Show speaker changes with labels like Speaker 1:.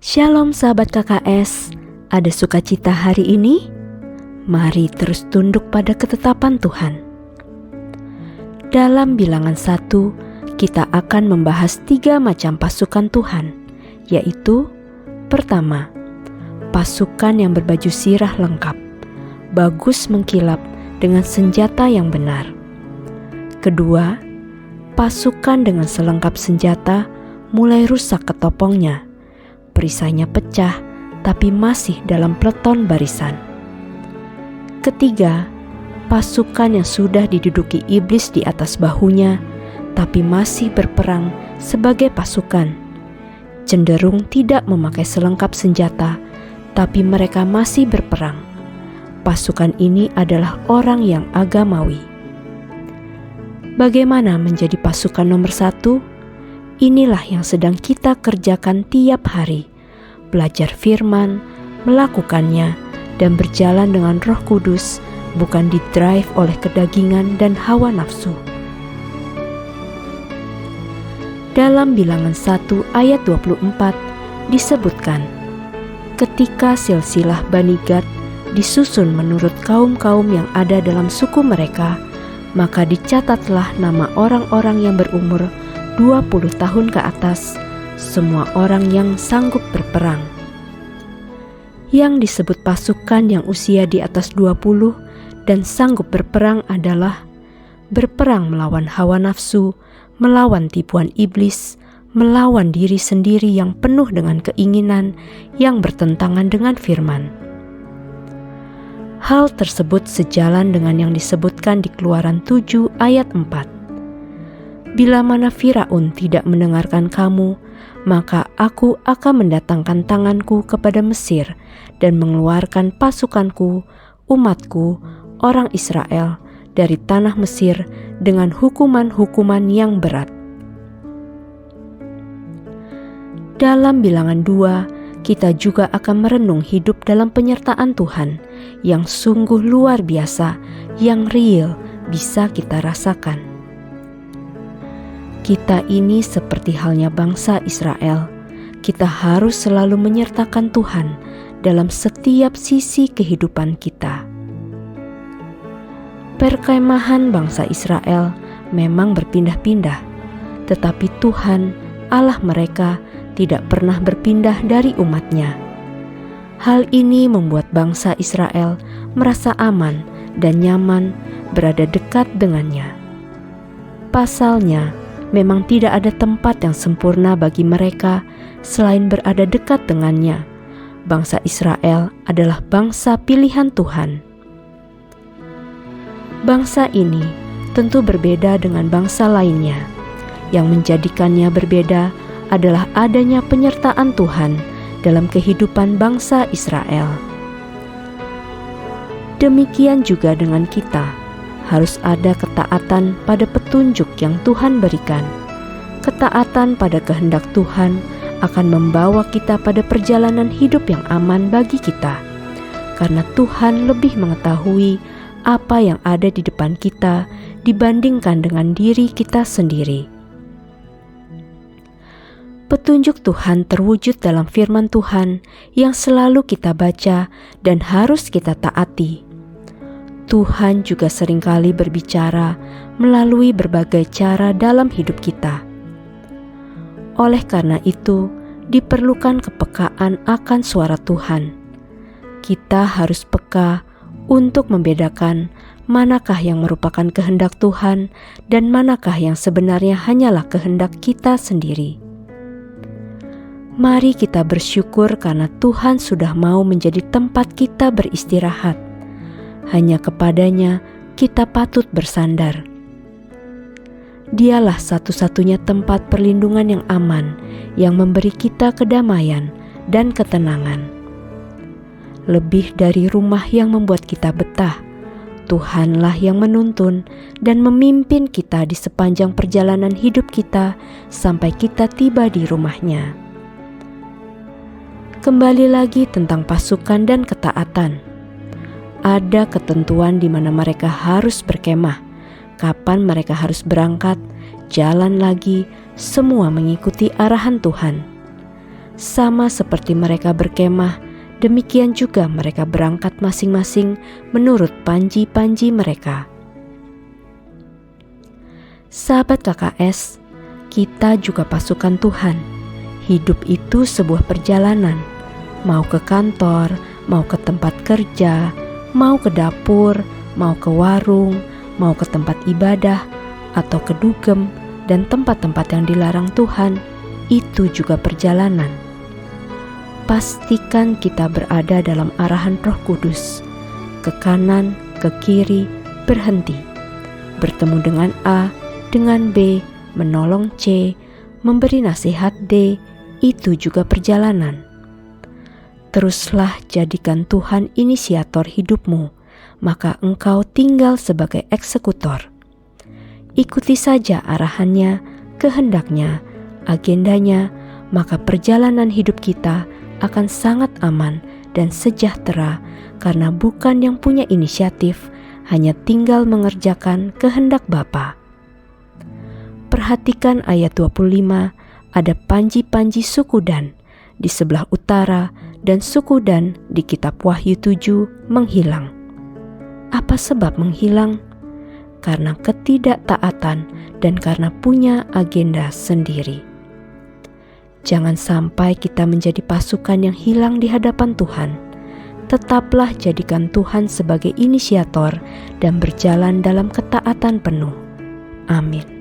Speaker 1: Shalom sahabat KKS, ada sukacita hari ini? Mari terus tunduk pada ketetapan Tuhan. Dalam bilangan 1, kita akan membahas 3 macam pasukan Tuhan, yaitu pertama, pasukan yang berbaju sirah lengkap, bagus mengkilap dengan senjata yang benar. Kedua, pasukan dengan selengkap senjata mulai rusak ketopongnya, perisainya pecah tapi masih dalam peleton barisan. Ketiga, pasukan yang sudah diduduki iblis di atas bahunya tapi masih berperang sebagai pasukan, cenderung tidak memakai selengkap senjata tapi mereka masih berperang. Pasukan ini adalah orang yang agamawi. Bagaimana menjadi pasukan nomor 1? Inilah yang sedang kita kerjakan tiap hari, belajar firman, melakukannya, dan berjalan dengan Roh Kudus, bukan didrive oleh kedagingan dan hawa nafsu. Dalam bilangan 1 ayat 24 disebutkan, ketika silsilah Bani Gad disusun menurut kaum-kaum yang ada dalam suku mereka, maka dicatatlah nama orang-orang yang berumur 20 tahun ke atas, semua orang yang sanggup berperang. Yang disebut pasukan yang usia di atas 20 dan sanggup berperang adalah berperang melawan hawa nafsu, melawan tipuan iblis, melawan diri sendiri yang penuh dengan keinginan yang bertentangan dengan firman. Hal tersebut sejalan dengan yang disebutkan di Keluaran 7 ayat 4. Bila mana Firaun tidak mendengarkan kamu, maka aku akan mendatangkan tanganku kepada Mesir dan mengeluarkan pasukanku, umatku, orang Israel dari tanah Mesir dengan hukuman-hukuman yang berat. Dalam bilangan 2, kita juga akan merenung hidup dalam penyertaan Tuhan yang sungguh luar biasa, yang real, bisa kita rasakan. Kita ini seperti halnya bangsa Israel, kita harus selalu menyertakan Tuhan dalam setiap sisi kehidupan kita. Perkemahan bangsa Israel memang berpindah-pindah, tetapi Tuhan, Allah mereka, tidak pernah berpindah dari umatnya. Hal ini membuat bangsa Israel merasa aman dan nyaman berada dekat dengannya. Pasalnya, memang tidak ada tempat yang sempurna bagi mereka selain berada dekat dengannya. Bangsa Israel adalah bangsa pilihan Tuhan. Bangsa ini tentu berbeda dengan bangsa lainnya. Yang menjadikannya berbeda adalah adanya penyertaan Tuhan dalam kehidupan bangsa Israel. Demikian juga dengan kita. Harus ada ketaatan pada petunjuk yang Tuhan berikan. Ketaatan pada kehendak Tuhan akan membawa kita pada perjalanan hidup yang aman bagi kita, karena Tuhan lebih mengetahui apa yang ada di depan kita dibandingkan dengan diri kita sendiri. Petunjuk Tuhan terwujud dalam firman Tuhan yang selalu kita baca dan harus kita taati. Tuhan juga seringkali berbicara melalui berbagai cara dalam hidup kita. Oleh karena itu, diperlukan kepekaan akan suara Tuhan. Kita harus peka untuk membedakan manakah yang merupakan kehendak Tuhan dan manakah yang sebenarnya hanyalah kehendak kita sendiri. Mari kita bersyukur karena Tuhan sudah mau menjadi tempat kita beristirahat. Hanya kepadanya kita patut bersandar. Dialah satu-satunya tempat perlindungan yang aman, yang memberi kita kedamaian dan ketenangan. Lebih dari rumah yang membuat kita betah, Tuhanlah yang menuntun dan memimpin kita di sepanjang perjalanan hidup kita sampai kita tiba di rumahnya. Kembali lagi tentang pasukan dan ketaatan. Ada ketentuan di mana mereka harus berkemah, kapan mereka harus berangkat, jalan lagi, semua mengikuti arahan Tuhan. Sama seperti mereka berkemah, demikian juga mereka berangkat masing-masing menurut panji-panji mereka. Sahabat KKS, kita juga pasukan Tuhan. Hidup itu sebuah perjalanan. Mau ke kantor, mau ke tempat kerja, mau ke dapur, mau ke warung, mau ke tempat ibadah, atau ke dugem dan tempat-tempat yang dilarang Tuhan, itu juga perjalanan. Pastikan kita berada dalam arahan Roh Kudus. Ke kanan, ke kiri, berhenti. Bertemu dengan A, dengan B, menolong C, memberi nasihat D, itu juga perjalanan. Teruslah jadikan Tuhan inisiator hidupmu, maka engkau tinggal sebagai eksekutor. Ikuti saja arahannya, kehendaknya, agendanya, maka perjalanan hidup kita akan sangat aman dan sejahtera karena bukan yang punya inisiatif, hanya tinggal mengerjakan kehendak Bapa. Perhatikan ayat 25, ada panji-panji suku Dan di sebelah utara dan suku Dan di kitab Wahyu 7 menghilang. Apa sebab menghilang? Karena ketidaktaatan dan karena punya agenda sendiri. Jangan sampai kita menjadi pasukan yang hilang di hadapan Tuhan. Tetaplah jadikan Tuhan sebagai inisiator dan berjalan dalam ketaatan penuh. Amin.